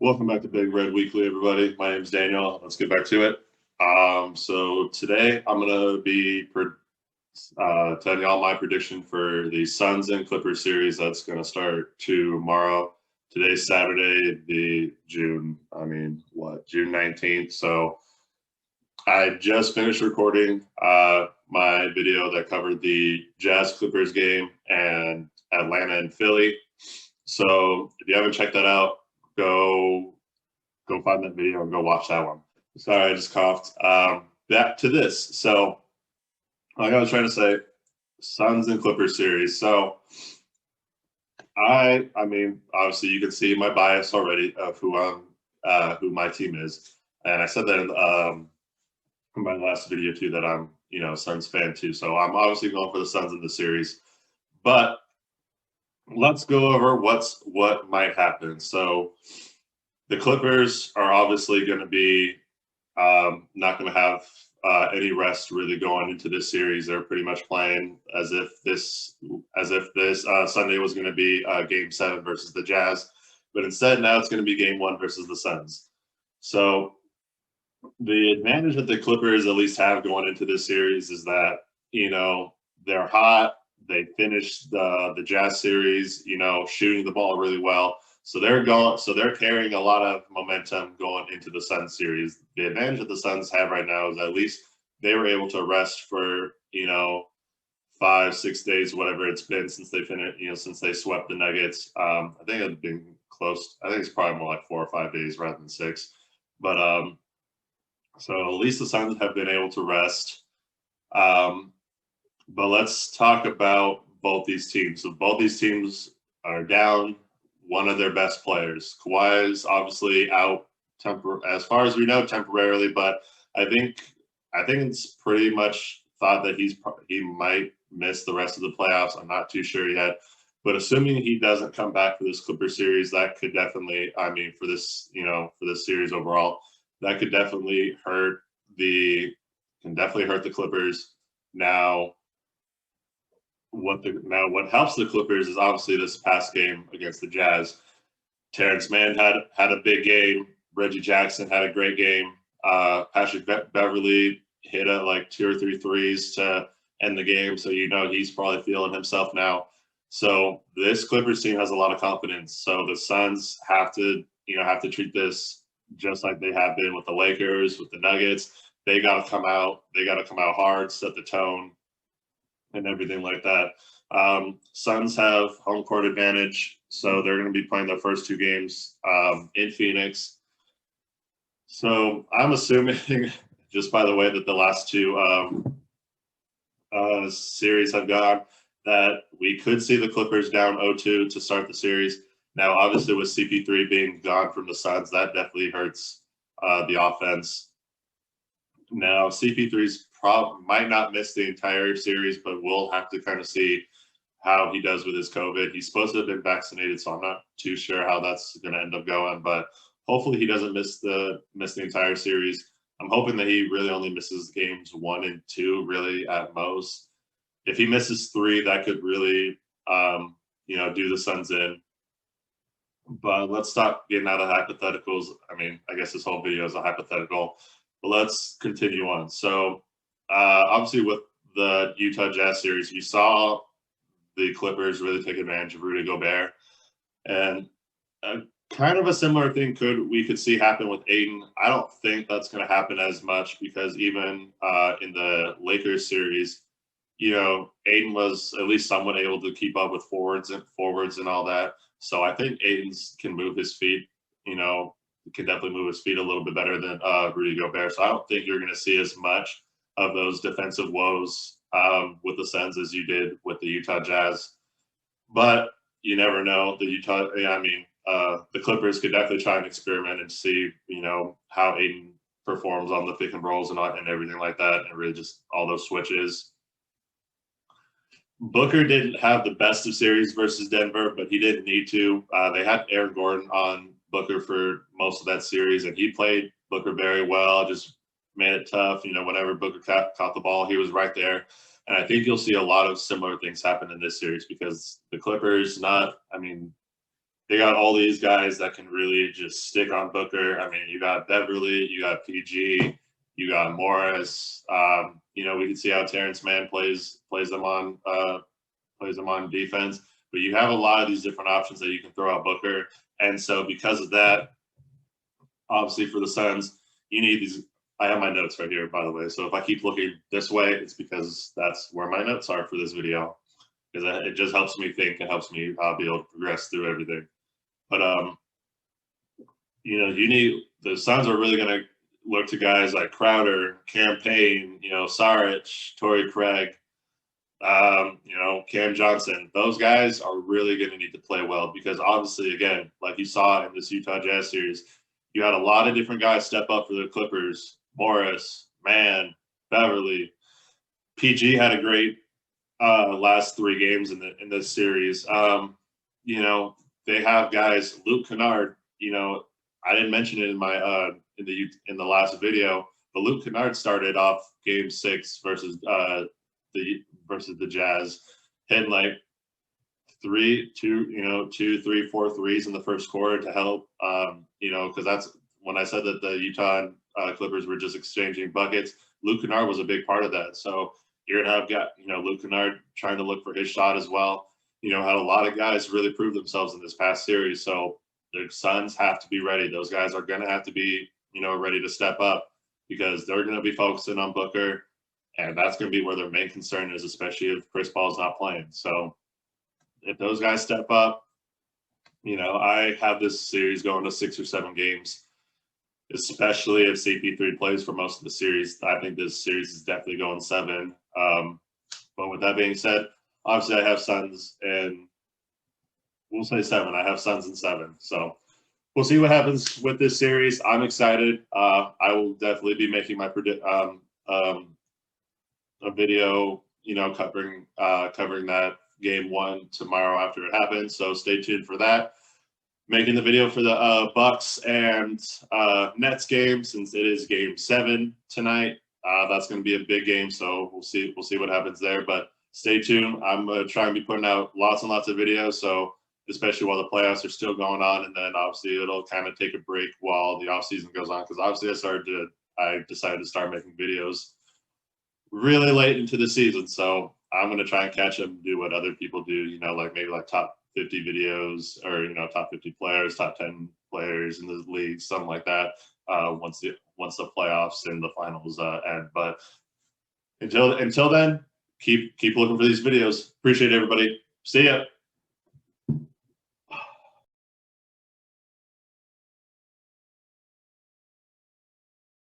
Welcome back to Big Red Weekly, everybody. My name is Daniel. Let's get back to it. So today I'm gonna be telling y'all my prediction for the Suns and Clippers series that's gonna start tomorrow. Today's Saturday, June 19th. So I just finished recording my video that covered the Jazz Clippers game and Atlanta and Philly. So if you haven't checked that out, go find that video and go watch that one. Sorry, I just coughed. Back to this. So like I was trying to say, Suns and Clippers series. So I mean, obviously you can see my bias already of who my team is, and I said that in my last video too that I'm a Suns fan too. So I'm obviously going for the Suns in the series, but let's go over what might happen. So the Clippers are obviously going to be not going to have any rest really going into this series. They're pretty much playing as if this Sunday was going to be Game 7 versus the Jazz, but instead now it's going to be Game 1 versus the Suns. So the advantage that the Clippers at least have going into this series is that they're hot. They finished the Jazz series, shooting the ball really well. So they're carrying a lot of momentum going into the Suns series. The advantage that the Suns have right now is at least they were able to rest for 5-6 days, whatever it's been since they finished, since they swept the Nuggets. I think it's been close. I think it's probably more like 4 or 5 days rather than 6. But so at least the Suns have been able to rest. But let's talk about both these teams. So both these teams are down one of their best players. Kawhi is obviously out as far as we know temporarily, but I think it's pretty much thought that he might miss the rest of the playoffs. I'm not too sure yet, but assuming he doesn't come back for this Clipper series, that could definitely, for this series overall, that could definitely hurt the Clippers. Now, what helps the Clippers is obviously this past game against the Jazz. Terrence Mann had a big game. Reggie Jackson had a great game. Patrick Beverly hit like 2 or 3 threes to end the game, so he's probably feeling himself now. So this Clippers team has a lot of confidence. So the Suns have to treat this just like they have been with the Lakers, with the Nuggets. They got to come out hard, set the tone, and everything like that. Suns have home court advantage, so they're going to be playing their first 2 games in Phoenix. So I'm assuming, just by the way that the last 2 series have gone, that we could see the Clippers down 0-2 to start the series. Now, obviously, with CP3 being gone from the Suns, that definitely hurts the offense. Now, CP3's might not miss the entire series, but we'll have to kind of see how he does with his COVID. He's supposed to have been vaccinated, so I'm not too sure how that's going to end up going. But hopefully, he doesn't miss the entire series. I'm hoping that he really only misses games 1 and 2, really at most. If he misses 3, that could really, do the Suns in. But let's stop getting out of hypotheticals. I guess this whole video is a hypothetical. But let's continue on. So, obviously, with the Utah Jazz series, you saw the Clippers really take advantage of Rudy Gobert. And kind of a similar thing we could see happen with Ayton. I don't think that's going to happen as much because even in the Lakers series, Ayton was at least somewhat able to keep up with forwards and all that. So I think Ayton can move his feet, can definitely move his feet a little bit better than Rudy Gobert. So I don't think you're going to see as much of those defensive woes with the Suns as you did with the Utah Jazz. But you never know. The Clippers could definitely try and experiment and see, how Ayton performs on the pick and rolls and everything like that, and really just all those switches. Booker didn't have the best of series versus Denver, but he didn't need to. They had Aaron Gordon on Booker for most of that series, and he played Booker very well, just made it tough. Whenever Booker caught the ball, he was right there. And I think you'll see a lot of similar things happen in this series because the Clippers, they got all these guys that can really just stick on Booker. I mean, you got Beverly, you got PG, you got Morris. You know, we can see how Terrence Mann plays them on defense. But you have a lot of these different options that you can throw out Booker. And so because of that, obviously for the Suns, you need these. I have my notes right here, by the way. So if I keep looking this way, it's because that's where my notes are for this video. Because it just helps me think and helps me be able to progress through everything. But you know, you need the Suns are really going to look to guys like Crowder, Cam Payne, you know, Saric, Torrey Craig, you know, Cam Johnson. Those guys are really going to need to play well because obviously, again, like you saw in this Utah Jazz series, you had a lot of different guys step up for the Clippers. Morris, Mann, Beverly, PG had a great last 3 games in this series. You know, they have guys. Luke Kennard. You know, I didn't mention it in my in the last video, but Luke Kennard started off Game 6 versus the Jazz, hitting like 2, 3, 4 threes in the first quarter to help. You know, because that's when I said that the Utah Clippers were just exchanging buckets. Luke Kennard was a big part of that. So you're gonna have Luke Kennard trying to look for his shot as well. You know, had a lot of guys really prove themselves in this past series. So the Suns have to be ready. Those guys are gonna have to be, you know, ready to step up because they're gonna be focusing on Booker, and that's gonna be where their main concern is, especially if Chris Paul's not playing. So if those guys step up, you know, I have this series going to 6 or 7 games. Especially if CP3 plays for most of the series. I think this series is definitely going 7. But with that being said, obviously I have Suns and we'll say 7. I have Suns in 7. So we'll see what happens with this series. I'm excited. I will definitely be making my a video, you know, covering that game 1 tomorrow after it happens. So stay tuned for that. Making the video for the Bucks and Nets game since it is Game 7 tonight. That's going to be a big game, so we'll see what happens there. But stay tuned. I'm going to try and be putting out lots and lots of videos, so especially while the playoffs are still going on, and then obviously it'll kind of take a break while the off season goes on. Because obviously I decided to start making videos really late into the season, so I'm going to try and catch up and do what other people do. You know, like maybe like top 50 videos or, you know, top 50 players, top 10 players in the league, something like that, once the playoffs and the finals end. But until then, keep looking for these videos. Appreciate everybody. See ya.